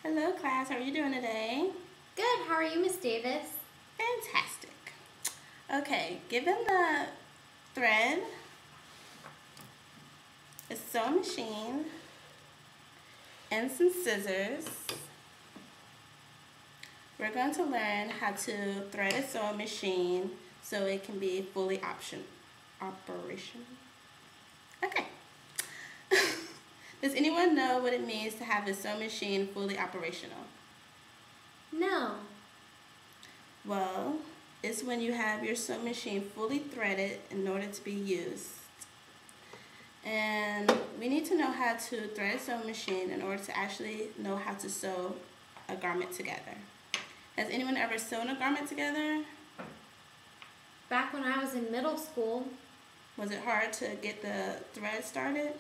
Hello class, how are you doing today? Good, how are you, Miss Davis? Fantastic. Okay, given the thread, a sewing machine, and some scissors, we're going to learn how to thread a sewing machine so it can be fully operational. Okay. Does anyone know what it means to have a sewing machine fully operational? No. Well, it's when you have your sewing machine fully threaded in order to be used. And we need to know how to thread a sewing machine in order to actually know how to sew a garment together. Has anyone ever sewn a garment together? Back when I was in middle school. Was it hard to get the thread started?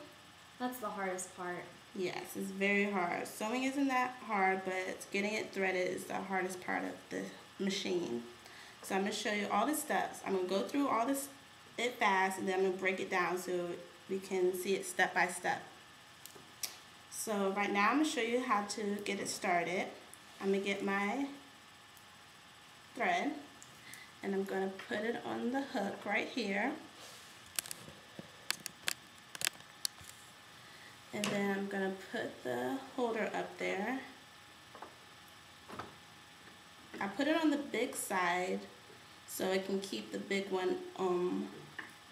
That's the hardest part. Yes, it's very hard. Sewing isn't that hard, but getting it threaded is the hardest part of the machine. So I'm going to show you all the steps. I'm going to go through all this fast, and then I'm going to break it down so we can see it step by step. So right now I'm going to show you how to get it started. I'm going to get my thread, and I'm going to put it on the hook right here. And then I'm going to put the holder up there. I put it on the big side so it can keep the big one on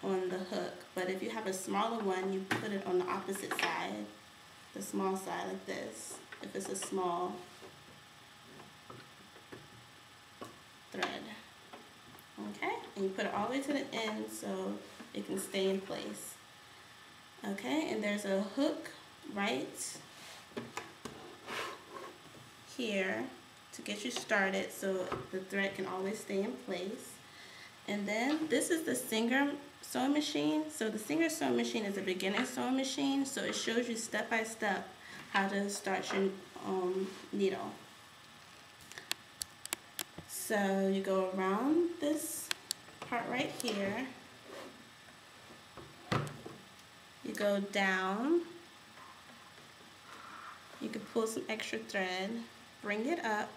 the hook. But if you have a smaller one, you put it on the opposite side, the small side like this, if it's a small thread. Okay, and you put it all the way to the end so it can stay in place. Okay, and there's a hook right here to get you started so the thread can always stay in place. And then this is the Singer sewing machine. So the Singer sewing machine is a beginner sewing machine, so it shows you step by step how to start your needle. So you go around this part right here. You go down, you can pull some extra thread, bring it up,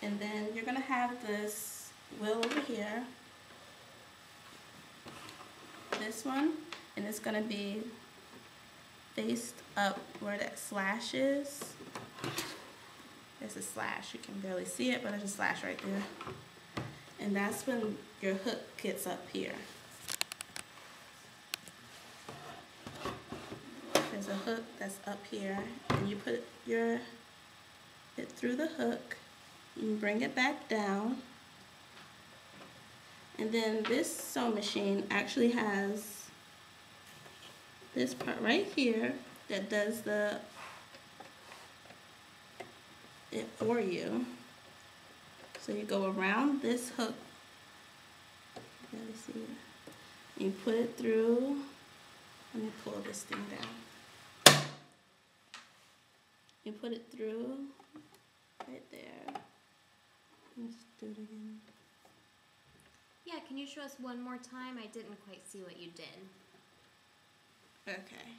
and then you're going to have this wheel over here, this one, and it's going to be faced up where that slash is. There's a slash, you can barely see it, but there's a slash right there. And that's when your hook gets up here. There's a hook that's up here, and you put it through the hook, you bring it back down, and then this sewing machine actually has this part right here that does it for you. So you go around this hook, you gotta see it. You put it through. Let me pull this thing down. You put it through right there. Let's do it again. Yeah, can you show us one more time? I didn't quite see what you did. Okay.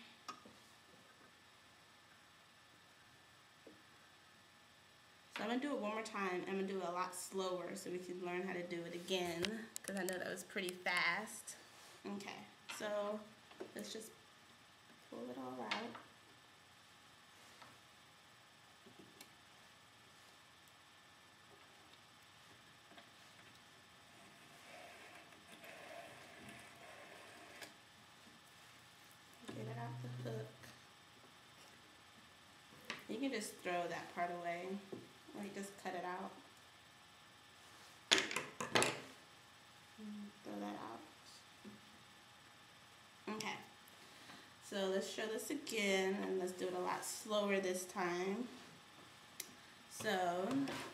So I'm going to do it one more time. I'm going to do it a lot slower so we can learn how to do it again, because I know that was pretty fast. Okay, so let's just pull it all out. Get it out the hook. You can just throw that part away, or you just cut it out. Throw that out. Okay, so let's show this again, and let's do it a lot slower this time. So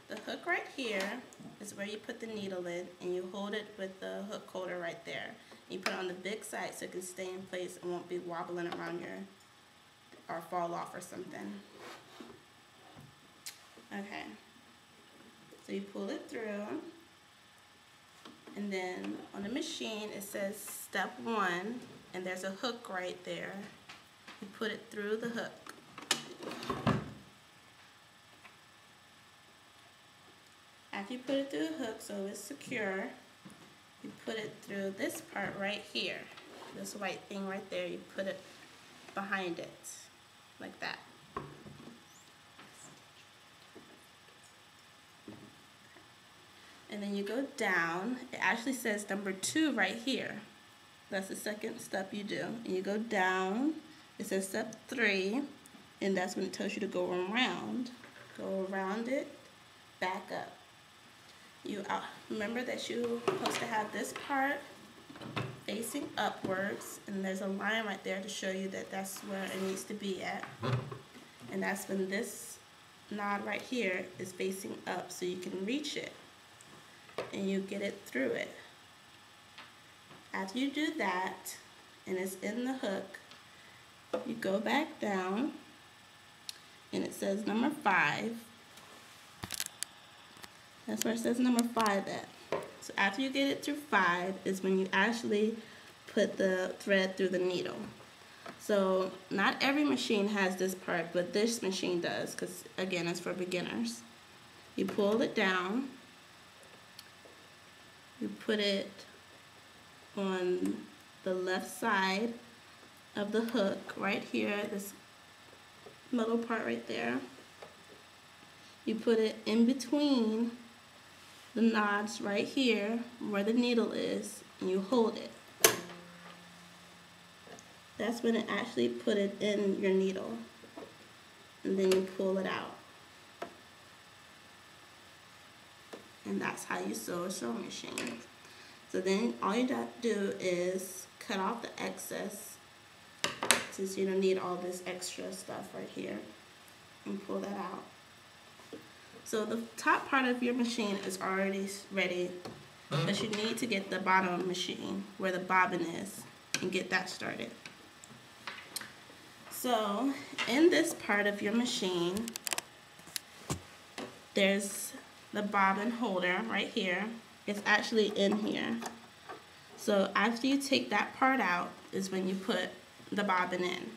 the hook right here is where you put the needle in, and you hold it with the hook holder right there. You put it on the big side so it can stay in place and won't be wobbling around or fall off or something. Okay, so you pull it through, and then on the machine it says step 1, and there's a hook right there. You put it through the hook. After you put it through the hook so it's secure, you put it through this part right here. This white thing right there, you put it behind it, like that. And then you go down. It actually says number 2 right here. That's the second step you do. And you go down. It says step 3, and that's when it tells you to go around. Go around it, back up. You remember that you're supposed to have this part facing upwards, and there's a line right there to show you that that's where it needs to be at. And that's when this knob right here is facing up so you can reach it and you get it through it. After you do that and it's in the hook, you go back down and it says number 5. That's where it says number 5 at. So after you get it through 5 is when you actually put the thread through the needle. So not every machine has this part, but this machine does, because again, it's for beginners. You pull it down, you put it on the left side of the hook right here, this middle part right there. You put it in between the knobs right here where the needle is, and you hold it. That's when it actually put it in your needle, and then you pull it out. And that's how you sew a sewing machine. So then all you got to do is cut off the excess, since you don't need all this extra stuff right here, and pull that out. So the top part of your machine is already ready, but you need to get the bottom machine where the bobbin is and get that started. So in this part of your machine, there's the bobbin holder right here. It's actually in here. So after you take that part out is when you put the bobbin in.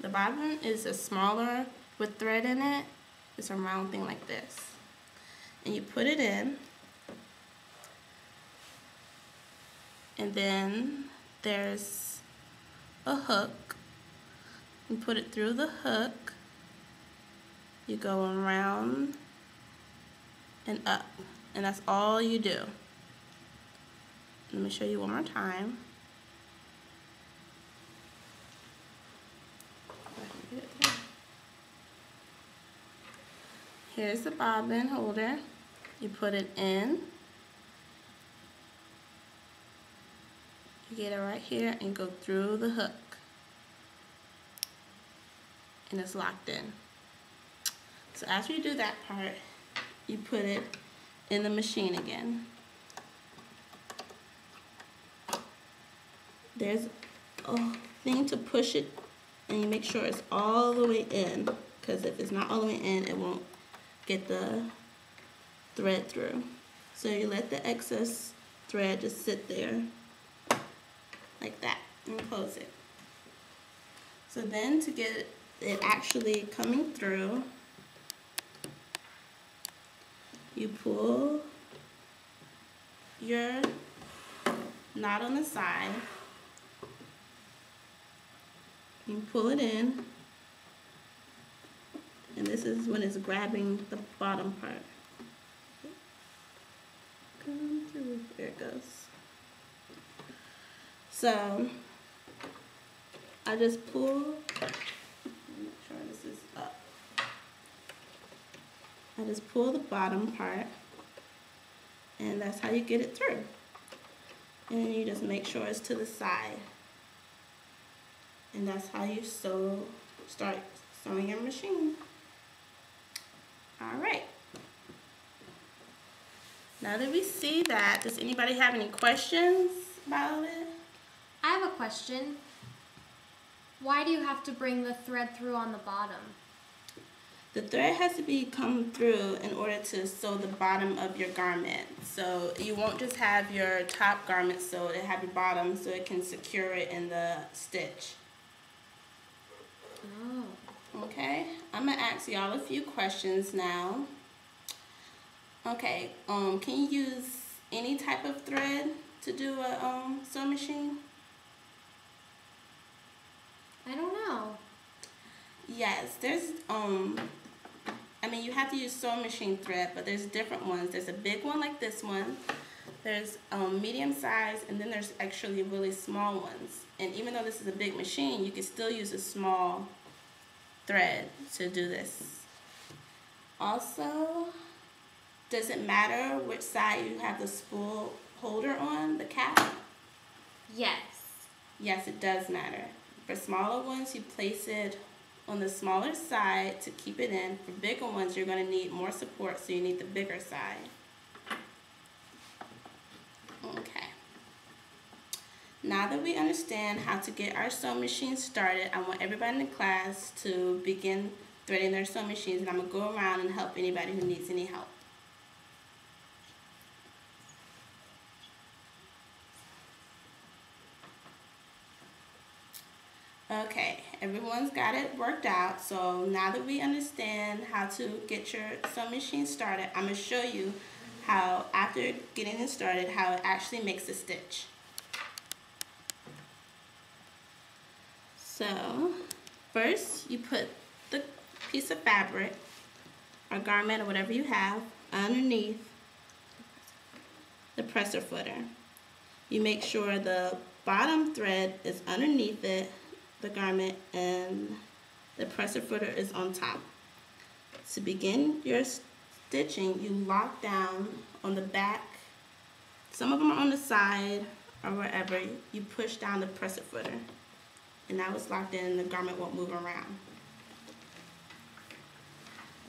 The bobbin is a smaller with thread in it. It's a round thing like this. And you put it in. And then there's a hook. You put it through the hook. You go around and up. And that's all you do. Let me show you one more time. Here's the bobbin holder. You put it in. You get it right here and go through the hook. And it's locked in. So after you do that part, you put it in the machine again. There's a thing to push it, and you make sure it's all the way in, because if it's not all the way in, it won't get the thread through. So you let the excess thread just sit there like that and close it. So then to get it actually coming through, you pull your knot on the side, you pull it in, and this is when it's grabbing the bottom part. Come through, there it goes. So I just pull, make sure this is up. I just pull the bottom part, and that's how you get it through. And you just make sure it's to the side. And that's how you start sewing your machine. Alright. Now that we see that, does anybody have any questions about it? I have a question. Why do you have to bring the thread through on the bottom? The thread has to come through in order to sew the bottom of your garment. So you won't just have your top garment sewed, it have your bottom so it can secure it in the stitch. Oh. Okay, I'm going to ask y'all a few questions now. Okay, can you use any type of thread to do a sewing machine? I don't know. Yes, there's I mean, you have to use sewing machine thread, but there's different ones. There's a big one like this one. There's medium size, and then there's actually really small ones. And even though this is a big machine, you can still use a small thread to do this. Also, does it matter which side you have the spool holder on, the cap? Yes. Yes, it does matter. For smaller ones, you place it on the smaller side to keep it in. For bigger ones, you're going to need more support, so you need the bigger side. Okay. Now that we understand how to get our sewing machine started, I want everybody in the class to begin threading their sewing machines, and I'm going to go around and help anybody who needs any help. Okay, everyone's got it worked out. So now that we understand how to get your sewing machine started, I'm going to show you how, after getting it started, how it actually makes a stitch. So first you put the piece of fabric or garment or whatever you have underneath the presser footer. You make sure the bottom thread is underneath it, the garment, and the presser footer is on top. To begin your stitching, you lock down on the back. Some of them are on the side or wherever. You push down the presser footer, and now it's locked in and the garment won't move around.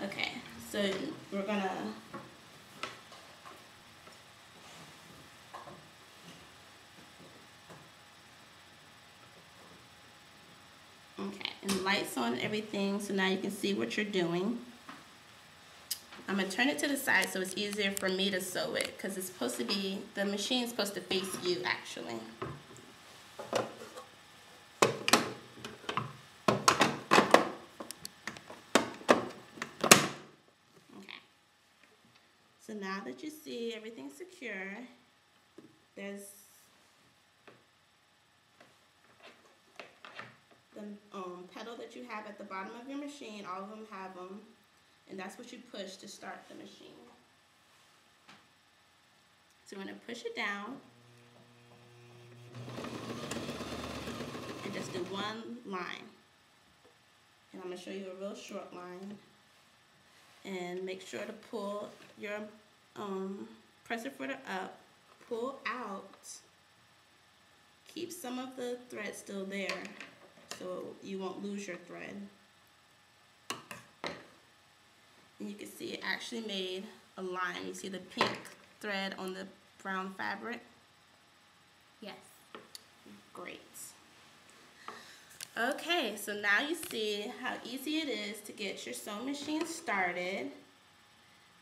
Okay, so we're gonna and lights on everything, so now you can see what you're doing. I'm gonna turn it to the side so it's easier for me to sew it, because it's supposed to be, the machine's supposed to face you actually. Okay. So now that you see everything's secure, there's the pedal that you have at the bottom of your machine. All of them have them, and that's what you push to start the machine. So we're going to push it down and just do one line, and I'm going to show you a real short line. And make sure to pull your presser footer up, pull out, keep some of the thread still there so you won't lose your thread. And you can see it actually made a line. You see the pink thread on the brown fabric? Yes. Great. Okay, so now you see how easy it is to get your sewing machine started.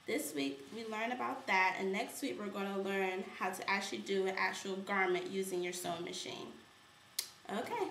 This week we learned about that, and next week we're going to learn how to actually do an actual garment using your sewing machine. Okay.